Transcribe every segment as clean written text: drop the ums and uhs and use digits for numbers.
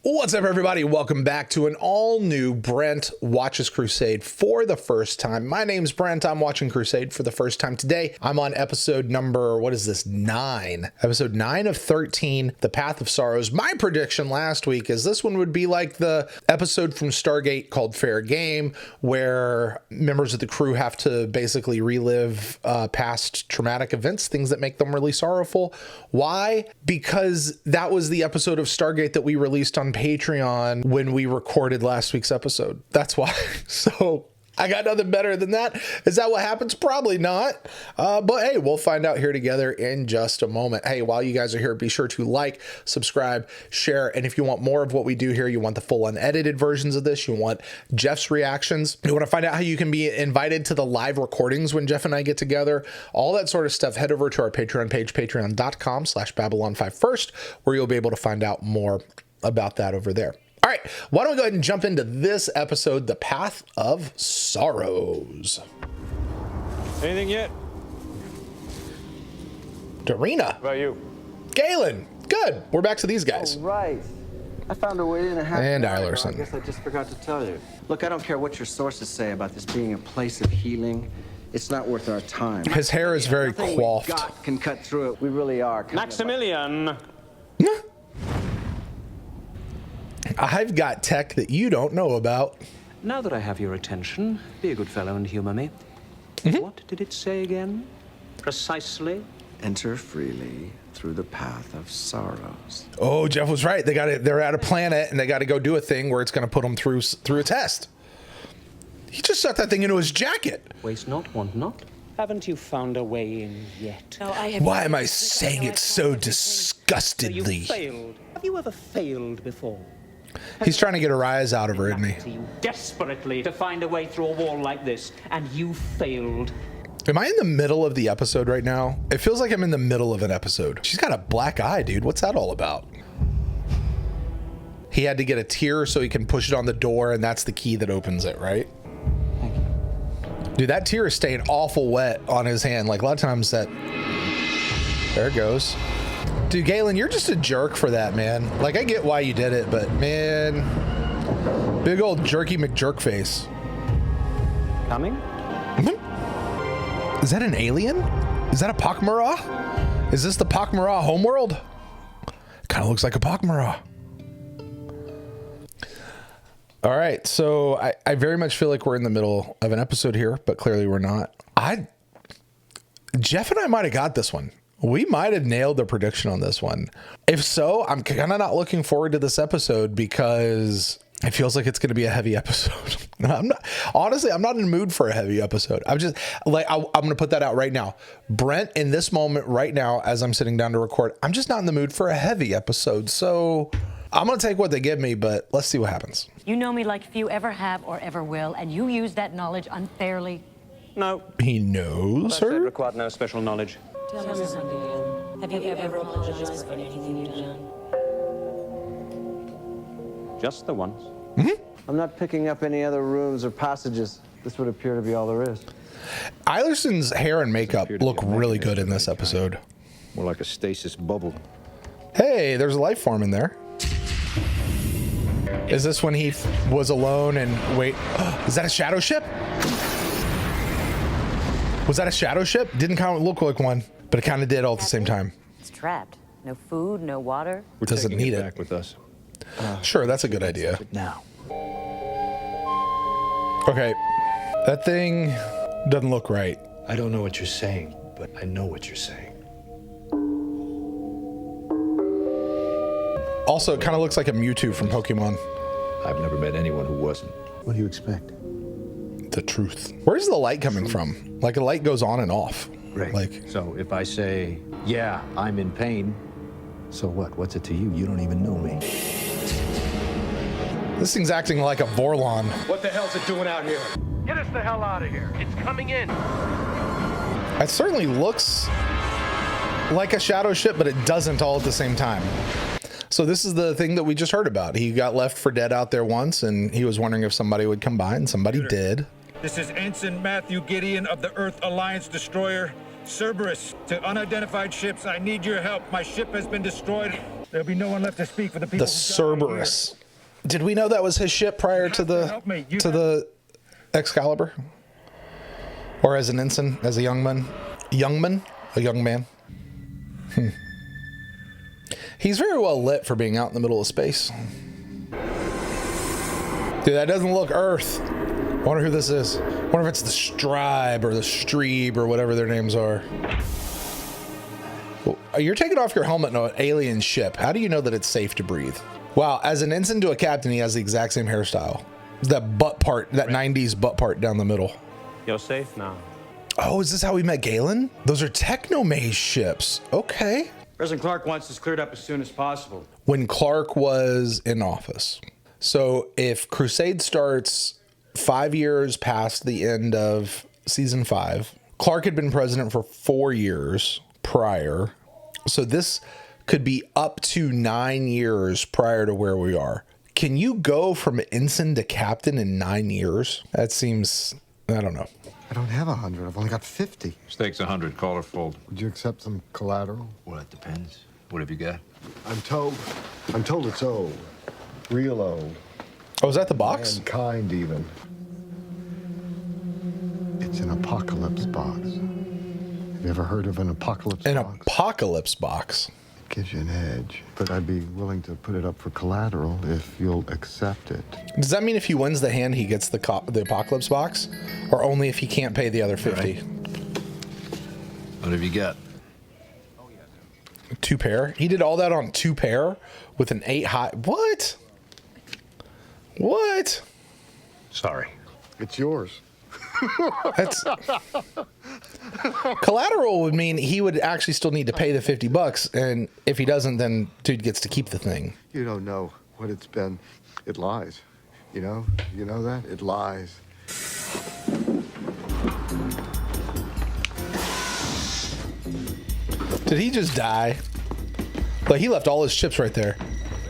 What's up, everybody? Welcome back to an all-new Brent Watches Crusade for the first time. My name's Brent. I'm watching Crusade for the first time today. I'm on episode number, what is this, 9? Episode 9 of 13, The Path of Sorrows. My prediction last week is this one would be like the episode from Stargate called Fair Game, where members of the crew have to basically relive past traumatic events, things that make them really sorrowful. Why? Because that was the episode of Stargate that we released on Patreon when we recorded last week's episode. That's why. So I got nothing better than that. Is that what happens? Probably not. But hey, we'll find out here together in just a moment. Hey, while you guys are here, be sure to like, subscribe, share. And if you want more of what we do here, you want the full unedited versions of this, you want Jeff's reactions, you want to find out how you can be invited to the live recordings when Jeff and I get together, all that sort of stuff, head over to our Patreon page, patreon.com/Babylon5First, where you'll be able to find out more about that over there. All right, why don't we go ahead and jump into this episode, The Path of Sorrows. Anything yet? Dureena. How about you? Galen. Good. We're back to these guys. Oh, right. I found a way in a half. And I Eilerson. guess I just forgot to tell you. Look, I don't care what your sources say about this being a place of healing. It's not worth our time. His hair is very Nothing coiffed. we got can cut through it. We really are. Maximilian. I've got tech that you don't know about. Now that I have your attention, be a good fellow and humor me. What did it say again? Precisely? Enter freely through the path of sorrows. Oh, Jeff was right. They're at a planet and they got to go do a thing where it's going to put them through a test. He just stuck that thing into his jacket. Waste not, want not. Haven't you found a way in yet? No, I have. Why am I saying it so You disgustedly? failed. Have you ever failed before? He's trying to get a rise out of her, isn't he? To you desperately to find a way through a wall like this, and you failed. Am I in the middle of the episode right now? It feels like I'm in the middle of an episode. She's got a black eye, dude. What's that all about? He had to get a tear so he can push it on the door, and that's the key that opens it, right? Thank you. Dude, that tear is staying awful wet on his hand. Like a lot of times that... There it goes. Dude, Galen, you're just a jerk for that, man. Like, I get why you did it, but man... Big old jerky McJerk face. Coming? Is that an alien? Is that a Pakmara? Is this the Pakmara homeworld? Kind of looks like a Pakmara. All right, so I very much feel like we're in the middle of an episode here, but clearly we're not. Jeff and I might have got this one. We might have nailed the prediction on this one. If so, I'm kind of not looking forward to this episode because it feels like it's going to be a heavy episode. Honestly, I'm not in the mood for a heavy episode. I'm just like, I'm going to put that out right now. Brent, in this moment right now, as I'm sitting down to record, I'm just not in the mood for a heavy episode. So I'm going to take what they give me, but let's see what happens. You know me like few ever have or ever will, and you use that knowledge unfairly. No. He knows I said her? required no special knowledge. Tell me something. Have you ever apologized for anything you've done? Just the once. I'm not picking up any other rooms or passages. This would appear to be all there is. Eilerson's hair and makeup look really good in this episode. More like a stasis bubble. Hey, there's a life form in there. Is this when he was alone and wait, is that a shadow ship? Was that a shadow ship? Didn't kind of look like one, but it kind of did all at the same time. It's trapped. No food, no water. We're Doesn't taking need it. back with us. Sure, that's a good idea. Now. Okay, that thing doesn't look right. I don't know what you're saying, but I know what you're saying. Also, it kind of looks like a Mewtwo from Pokemon. I've never met anyone who wasn't. What do you expect? The truth. Where's the light coming from? Like, the light goes on and off. Right. Like, So if I say, yeah, I'm in pain, So what? What's it to you? You don't even know me. this thing's acting like a Vorlon. What the hell's it doing out here? Get us the hell out of here. It's coming in. It certainly looks like a shadow ship, but it doesn't all at the same time. So this is the thing that we just heard about. He got left for dead out there once, and he was wondering if somebody would come by, and somebody did. This is Ensign Matthew Gideon of the Earth Alliance destroyer Cerberus. To unidentified ships, I need your help. My ship has been destroyed. There'll be no one left to speak for the people. The Cerberus. Did we know that was his ship prior to the Excalibur? Or as an ensign, as a young man? A young man? He's very well lit for being out in the middle of space. Dude, that doesn't look Earth. I wonder who this is. I wonder if it's the Stribe or the Streeb or whatever their names are. Well, you're taking off your helmet in an alien ship. How do you know that it's safe to breathe? Wow, as an ensign to a captain, he has the exact same hairstyle. That butt part, that 90s butt part down the middle. You're safe now. Oh, is this how we met Galen? Those are Techno-mage ships. Okay. President Clark wants this cleared up as soon as possible. When Clark was in office. So if Crusade starts 5 years past the end of season 5, Clark had been president for 4 years prior. So this could be up to 9 years prior to where we are. Can you go from ensign to captain in 9 years? That seems, I don't know. I don't have 100. I've only got 50. Stakes 100. Call or fold. Would you accept some collateral? Well, it depends. What have you got? I'm told it's old. Real old. Oh, is that the box? Mankind, even. It's an apocalypse box. Have you ever heard of an apocalypse box? An apocalypse box. It gives you an edge. But I'd be willing to put it up for collateral if you'll accept it. Does that mean if he wins the hand, he gets the apocalypse box? Or only if he can't pay the other 50? Right. What have you got? 2 pair? He did all that on 2 pair with an 8 high. What? What? Sorry. It's yours. That's collateral would mean he would actually still need to pay the $50, and if he doesn't, then dude gets to keep the thing. You don't know what it's been. It lies. You know that? It lies. Did he just die? Like, he left all his chips right there.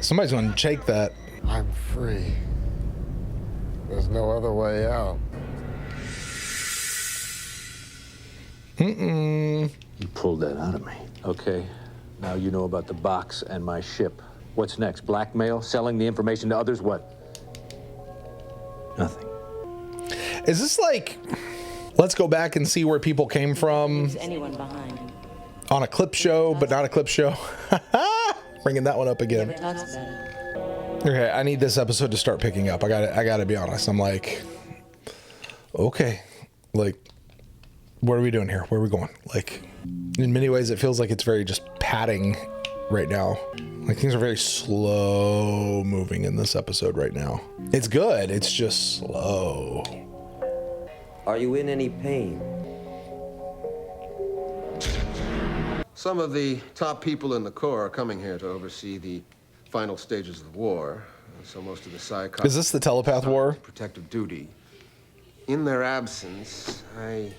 Somebody's going to take that. I'm free. There's no other way out. Mm-mm. You pulled that out of me. Okay. Now you know about the box and my ship. What's next? Blackmail? Selling the information to others? What? Nothing. Is this like, let's go back and see where people came from Anyone behind? on a clip show, but not a clip show? Bringing that one up again. Talks about it. Okay, I need this episode to start picking up. I gotta be honest. I'm like, okay, like, what are we doing here? Where are we going? Like, in many ways, it feels like it's very just padding right now. Like, things are very slow moving in this episode right now. It's good. It's just slow. Are you in any pain? Some of the top people in the Corps are coming here to oversee the final stages of the war. So most of the psychopaths... Is this the Telepath War? Protective duty. In their absence, I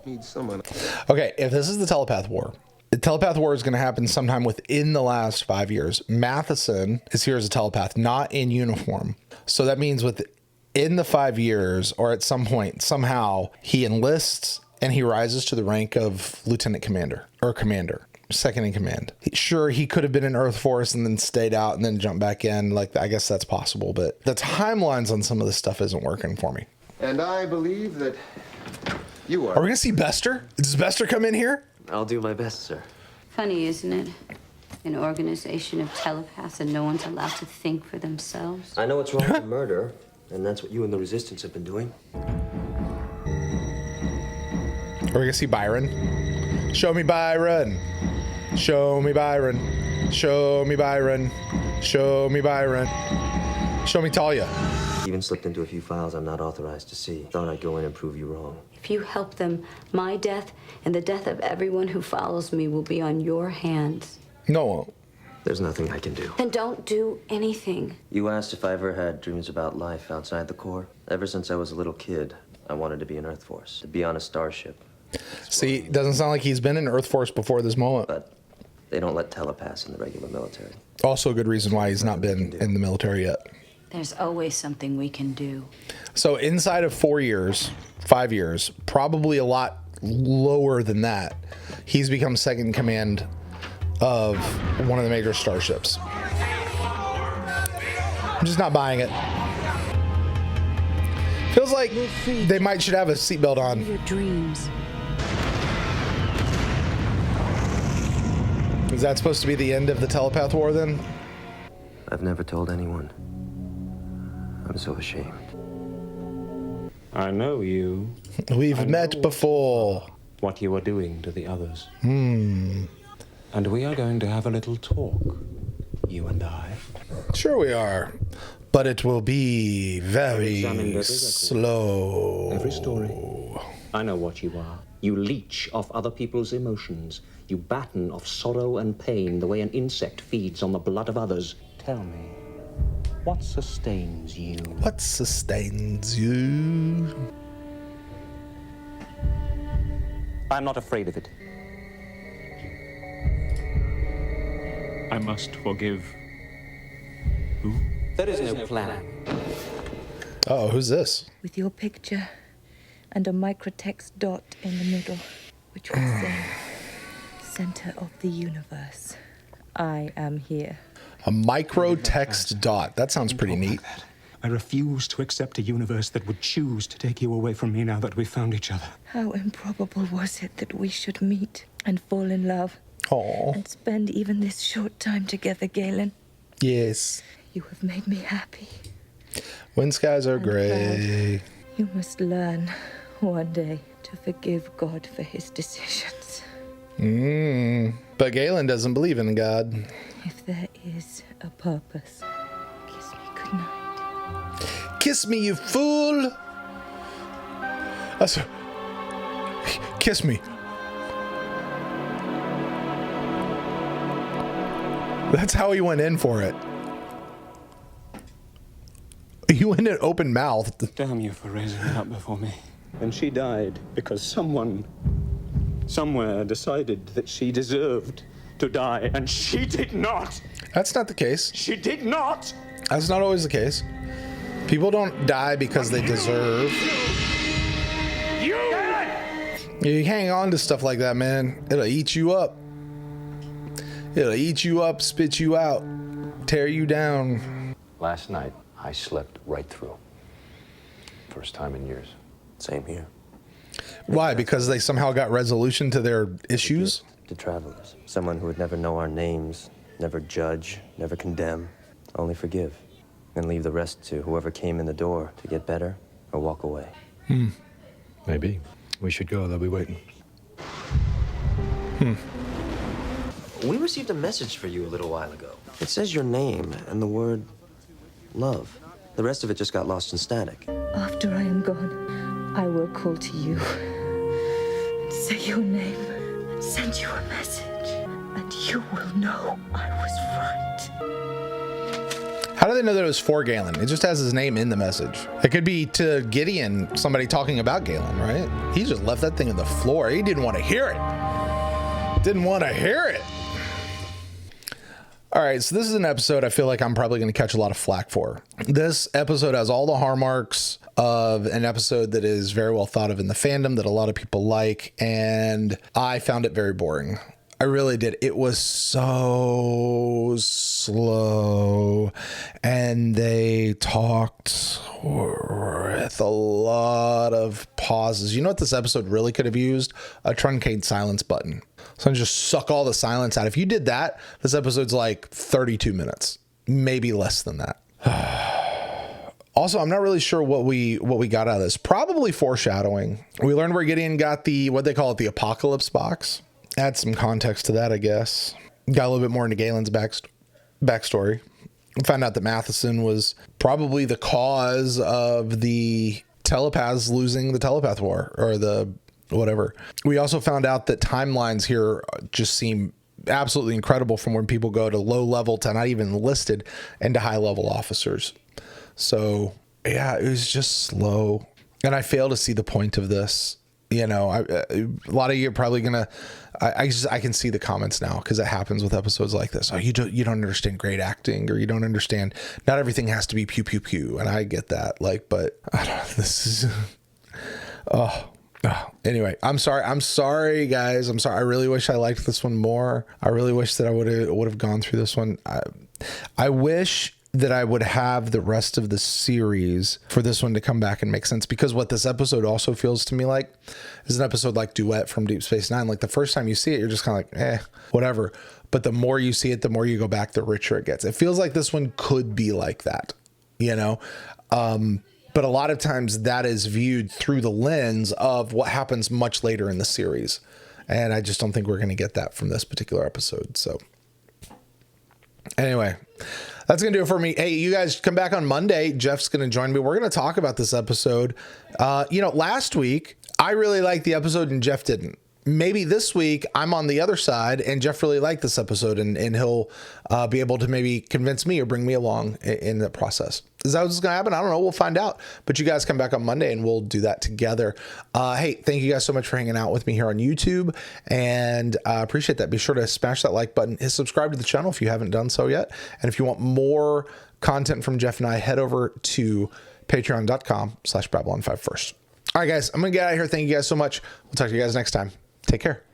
need someone... Okay, if this is the Telepath War, the Telepath War is going to happen sometime within the last 5 years. Matheson is here as a telepath, not in uniform. So that means within the 5 years, or at some point, somehow, he enlists and he rises to the rank of lieutenant commander, or commander, second in command. Sure, he could have been in Earth Force and then stayed out and then jumped back in. Like, I guess that's possible, but the timelines on some of this stuff isn't working for me. And I believe that you are... Are we going to see Bester? Does Bester come in here? I'll do my best, sir. Funny, isn't it? An organization of telepaths and no one's allowed to think for themselves. I know it's wrong to murder, and that's what you and the Resistance have been doing. Are we going to see Byron? Show me Byron. Show me Byron. Show me Byron. Show me Byron. Show me Talia. Even slipped into a few files I'm not authorized to see. Thought I'd go in and prove you wrong. If you help them, my death and the death of everyone who follows me will be on your hands. No. There's nothing I can do. Then don't do anything. You asked if I ever had dreams about life outside the Corps. Ever since I was a little kid, I wanted to be in Earth Force, to be on a starship. See, doesn't sound like he's been in Earth Force before this moment. But they don't let telepaths in the regular military. Also a good reason why he's not been in the military yet. There's always something we can do. So inside of 4 years, 5 years, probably a lot lower than that, he's become second in command of one of the major starships. I'm just not buying it. Feels like they should have a seatbelt on. Your dreams. Is that supposed to be the end of the telepath war then? I've never told anyone. I'm so ashamed. I know you. We've met before. What you are doing to the others. And we are going to have a little talk, you and I. Sure we are. But it will be very slow. Every story. I know what you are. You leech off other people's emotions. You batten off sorrow and pain the way an insect feeds on the blood of others. Tell me, what sustains you? What sustains you? I'm not afraid of it. I must forgive. Who? There is no plan. Oh, who's this? With your picture and a microtext dot in the middle, which will say, center of the universe. I am here. A microtext dot. That sounds pretty neat. I refuse to accept a universe that would choose to take you away from me now that we've found each other. How improbable was it that we should meet and fall in love? Aww. And spend even this short time together, Galen. Yes. You have made me happy. When skies are gray. You must learn one day to forgive God for his decisions. But Galen doesn't believe in God. If there is a purpose, kiss me goodnight. Kiss me, you fool! Kiss me. That's how he went in for it. He went in open mouthed. Damn you for raising it up before me. And she died because someone, somewhere decided that she deserved to die, and she did not. That's not the case. She did not. That's not always the case. People don't die because they deserve. You hang on to stuff like that, man. It'll eat you up. It'll eat you up, spit you out, tear you down. Last night, I slept right through. First time in years. Same here. Why? Because they somehow got resolution to their issues? To travelers. Someone who would never know our names, never judge, never condemn, only forgive. And leave the rest to whoever came in the door to get better or walk away. Maybe. We should go. They'll be waiting. We received a message for you a little while ago. It says your name and the word love. The rest of it just got lost in static. After I am gone, I will call to you, say your name, and send you a message, and you will know I was right. How do they know that it was for Galen? It just has his name in the message. It could be to Gideon, somebody talking about Galen, right? He just left that thing on the floor. He didn't want to hear it. Didn't want to hear it. All right, so this is an episode I feel like I'm probably going to catch a lot of flack for. This episode has all the hallmarks of an episode that is very well thought of in the fandom that a lot of people like, and I found it very boring. I really did. It was so slow, and they talked with a lot of pauses. You know what this episode really could have used? A truncate silence button. So just suck all the silence out. If you did that, this episode's like 32 minutes, maybe less than that. Also, I'm not really sure what we got out of this. Probably foreshadowing. We learned where Gideon got the, what they call it, the apocalypse box. Add some context to that, I guess. Got a little bit more into Galen's backstory. Found out that Matheson was probably the cause of the telepaths losing the telepath war, or the whatever. We also found out that timelines here just seem absolutely incredible, from when people go to low level to not even enlisted and to high level officers. So yeah, it was just slow, and I fail to see the point of this. You know, a lot of you are probably gonna. I can see the comments now, because it happens with episodes like this. Oh, you don't understand great acting, or you don't understand. Not everything has to be pew pew pew, and I get that. Like, but I don't know. This is. Anyway, I'm sorry, guys. I'm sorry. I really wish I liked this one more. I really wish that I would have gone through this one. I wish that I would have the rest of the series for this one to come back and make sense, because what this episode also feels to me like is an episode like Duet from Deep Space Nine. Like the first time you see it, you're just kind of like, whatever. But the more you see it, the more you go back, the richer it gets. It feels like this one could be like that, you know? But a lot of times that is viewed through the lens of what happens much later in the series. And I just don't think we're going to get that from this particular episode. So anyway, that's going to do it for me. Hey, you guys come back on Monday. Jeff's going to join me. We're going to talk about this episode. You know, last week, I really liked the episode and Jeff didn't. Maybe this week I'm on the other side and Jeff really liked this episode and he'll be able to maybe convince me or bring me along in the process. Is that what's going to happen? I don't know. We'll find out. But you guys come back on Monday and we'll do that together. Hey, thank you guys so much for hanging out with me here on YouTube, and I appreciate that. Be sure to smash that like button, hit subscribe to the channel if you haven't done so yet. And if you want more content from Jeff and I, head over to patreon.com/Babylon5 first. All right, guys, I'm going to get out of here. Thank you guys so much. We'll talk to you guys next time. Take care.